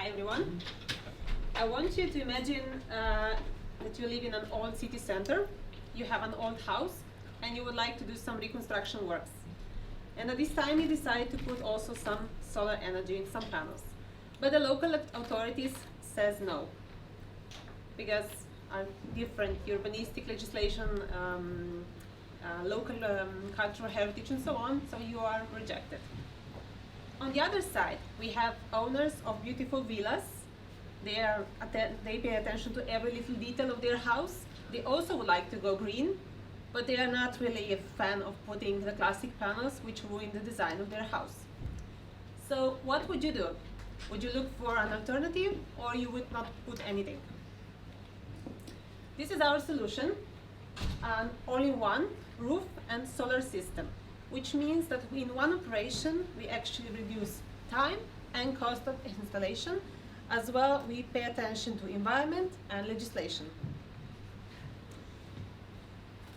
Hi everyone. I want you to imagine that you live in an old city center, you have an old house, and you would like to do some reconstruction works. And at this time you decide to put also some solar energy in some panels. But the local authorities says no, because different urbanistic legislation, local cultural heritage and so on, so you are rejected. On the other side, we have owners of beautiful villas. They pay attention to every little detail of their house. They also would like to go green, but they are not really a fan of putting the classic panels which ruin the design of their house. So what would you do? Would you look for an alternative, or you would not put anything? This is our solution, an all-in-one roof and solar system, which means that in one operation we actually reduce time and cost of installation. As well, we pay attention to environment and legislation.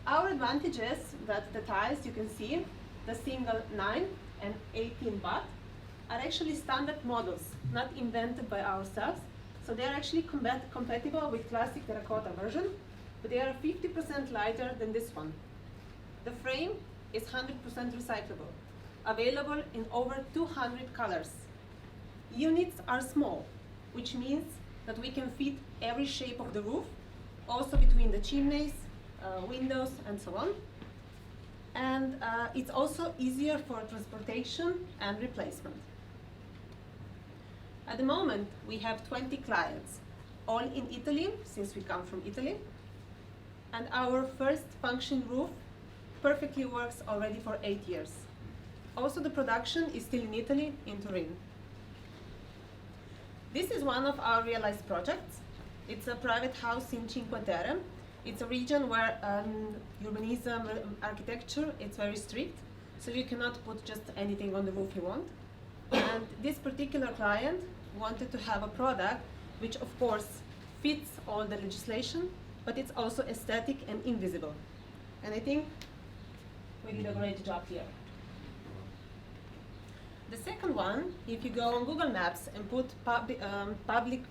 Our advantages that the tiles you can see, the single 9 and 18 watt, are actually standard models, not invented by ourselves. So they are actually compatible with classic terracotta version, but they are 50% lighter than this one. The frame is 100% recyclable, available in over 200 colors. Units are small, which means that we can fit every shape of the roof, also between the chimneys, windows, and so on. And it's also easier for transportation and replacement. At the moment, we have 20 clients, all in Italy, since we come from Italy. And our first function roof perfectly works already for 8 years. Also, the production is still in Italy, in Turin. This is one of our realized projects. It's a private house in Cinque Terre. It's a region where urbanism, architecture, it's very strict, so you cannot put just anything on the roof you want. And this particular client wanted to have a product which, of course, fits all the legislation, but it's also aesthetic and invisible. And I think we did a great job here. The second one, if you go on Google Maps and put Public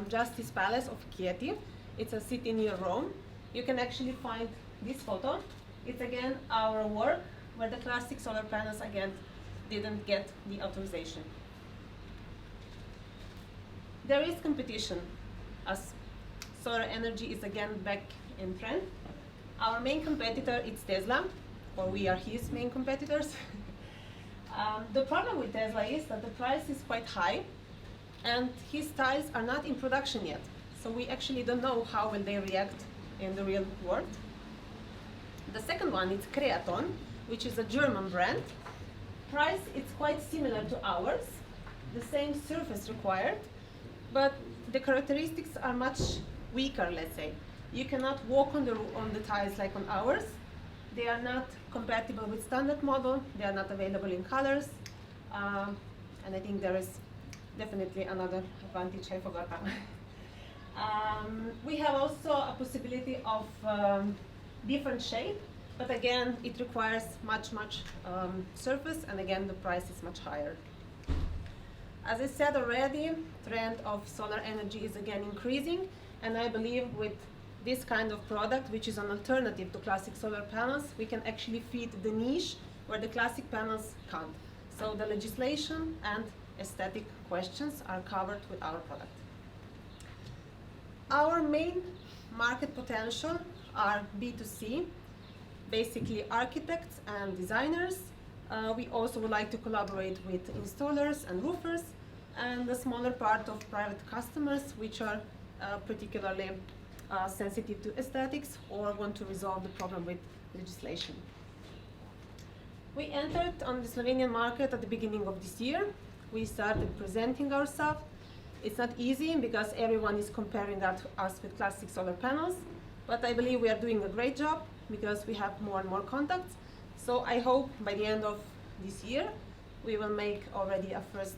Justice Palace of Chieti, it's a city near Rome, you can actually find this photo. It's again our work where the classic solar panels again didn't get the authorization. There is competition, as solar energy is again back in trend. Our main competitor is Tesla, or we are his main competitors. The problem with Tesla is that the price is quite high, and his tiles are not in production yet. So we actually don't know how will they react in the real world. The second one is Koreatone, which is a German brand. Price is quite similar to ours, the same surface required, but the characteristics are much weaker, let's say. You cannot walk on the tiles like on ours. They are not compatible with standard model. They are not available in colors. And I think there is definitely another advantage I forgot now. We have also a possibility of different shape, but again, it requires much surface, and again, the price is much higher. As I said already, trend of solar energy is again increasing, and I believe with this kind of product, which is an alternative to classic solar panels, we can actually fit the niche where the classic panels can't. So the legislation and aesthetic questions are covered with our product. Our main market potential are B2C, basically architects and designers. We also would like to collaborate with installers and roofers, and the smaller part of private customers, which are particularly sensitive to aesthetics or want to resolve the problem with legislation. We entered on the Slovenian market at the beginning of this year. We started presenting ourselves. It's not easy because everyone is comparing us with classic solar panels, but I believe we are doing a great job because we have more and more contacts. So I hope by the end of this year we will make already a first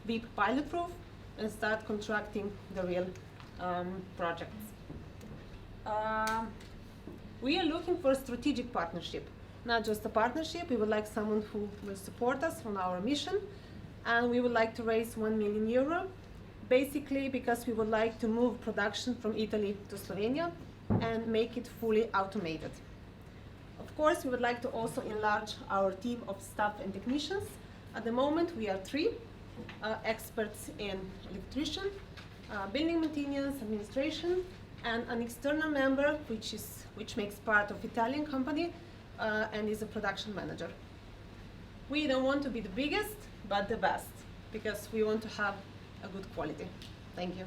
big pilot roof and start contracting the real projects. We are looking for a strategic partnership, not just a partnership. We would like someone who will support us on our mission, and we would like to raise €1 million basically because we would like to move production from Italy to Slovenia and make it fully automated. Of course, we would like to also enlarge our team of staff and technicians. At the moment, we are 3 experts in electrician, building maintenance, administration, and an external member which makes part of Italian company and is a production manager. We don't want to be the biggest, but the best, because we want to have a good quality. Thank you.